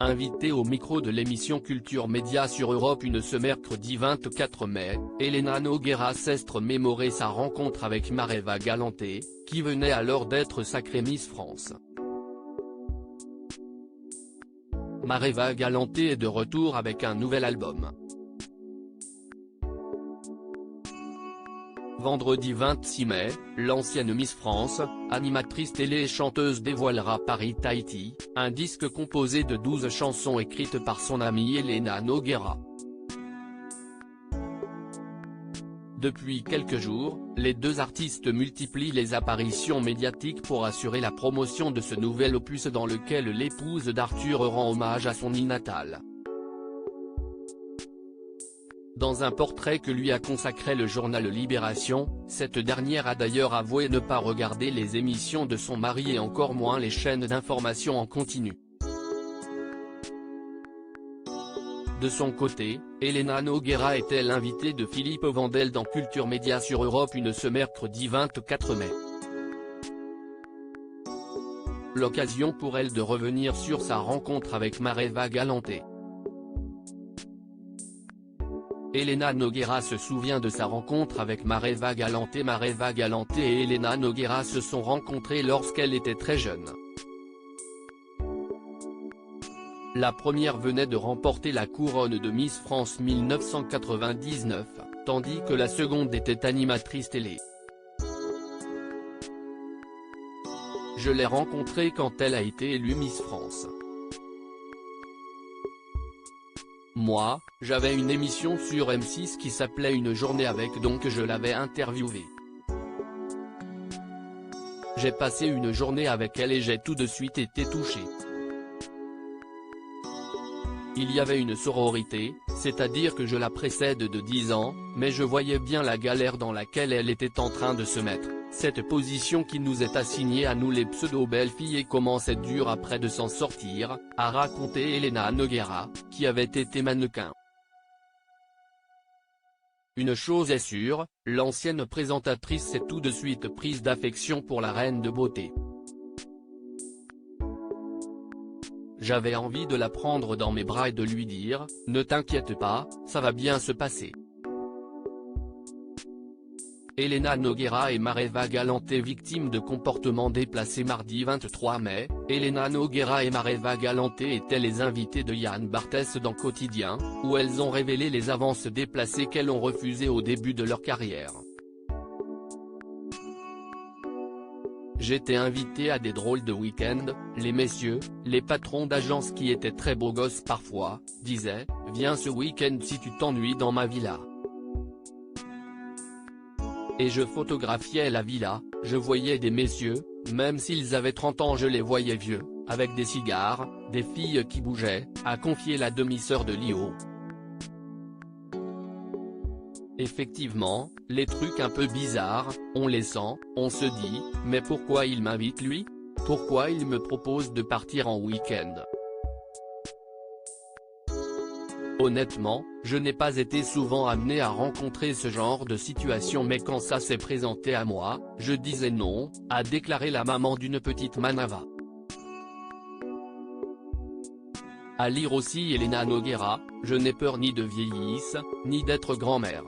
Invitée au micro de l'émission Culture Média sur Europe 1 ce mercredi 24 mai, Elena Nogueira s'est remémoré sa rencontre avec Mareva Galante, qui venait alors d'être sacrée Miss France. Mareva Galante est de retour avec un nouvel album. Vendredi 26 mai, l'ancienne Miss France, animatrice télé et chanteuse dévoilera Paris Tahiti, un disque composé de 12 chansons écrites par son amie Elena Nogueira. Depuis quelques jours, les deux artistes multiplient les apparitions médiatiques pour assurer la promotion de ce nouvel opus dans lequel l'épouse d'Arthur rend hommage à son île natale. Dans un portrait que lui a consacré le journal Libération, cette dernière a d'ailleurs avoué ne pas regarder les émissions de son mari et encore moins les chaînes d'information en continu. De son côté, Elena Nogueira était l'invitée de Philippe Vandel dans Culture Média sur Europe 1 ce mercredi 24 mai. L'occasion pour elle de revenir sur sa rencontre avec Mareva Galante. Elena Nogueira se souvient de sa rencontre avec Mareva Galante. Mareva Galante et Elena Nogueira se sont rencontrées lorsqu'elle était très jeune. La première venait de remporter la couronne de Miss France 1999, tandis que la seconde était animatrice télé. Je l'ai rencontrée quand elle a été élue Miss France. Moi, j'avais une émission sur M6 qui s'appelait Une journée avec, donc je l'avais interviewée. J'ai passé une journée avec elle et j'ai tout de suite été touché. Il y avait une sororité, c'est-à-dire que je la précède de 10 ans, mais je voyais bien la galère dans laquelle elle était en train de se mettre, cette position qui nous est assignée à nous les pseudo-belles filles et comment c'est dur après de s'en sortir, a raconté Elena Nogueira, qui avait été mannequin. Une chose est sûre, l'ancienne présentatrice s'est tout de suite prise d'affection pour la reine de beauté. J'avais envie de la prendre dans mes bras et de lui dire « Ne t'inquiète pas, ça va bien se passer ». Elena Nogueira et Mareva Galante victimes de comportements déplacés. Mardi 23 mai, Elena Nogueira et Mareva Galante étaient les invitées de Yann Barthès dans Quotidien, où elles ont révélé les avances déplacées qu'elles ont refusées au début de leur carrière. J'étais invitée à des drôles de week-end, les messieurs, les patrons d'agence qui étaient très beaux gosses parfois, disaient « Viens ce week-end si tu t'ennuies dans ma villa ». Et je photographiais la villa, je voyais des messieurs, même s'ils avaient 30 ans je les voyais vieux, avec des cigares, des filles qui bougeaient, a confié la demi-sœur de Lio. Effectivement, les trucs un peu bizarres, on les sent, on se dit, mais pourquoi il m'invite lui? Pourquoi il me propose de partir en week-end? Honnêtement, je n'ai pas été souvent amené à rencontrer ce genre de situation, mais quand ça s'est présenté à moi, je disais non, a déclaré la maman d'une petite Manava. À lire aussi Elena Nogueira, je n'ai peur ni de vieillisse, ni d'être grand-mère.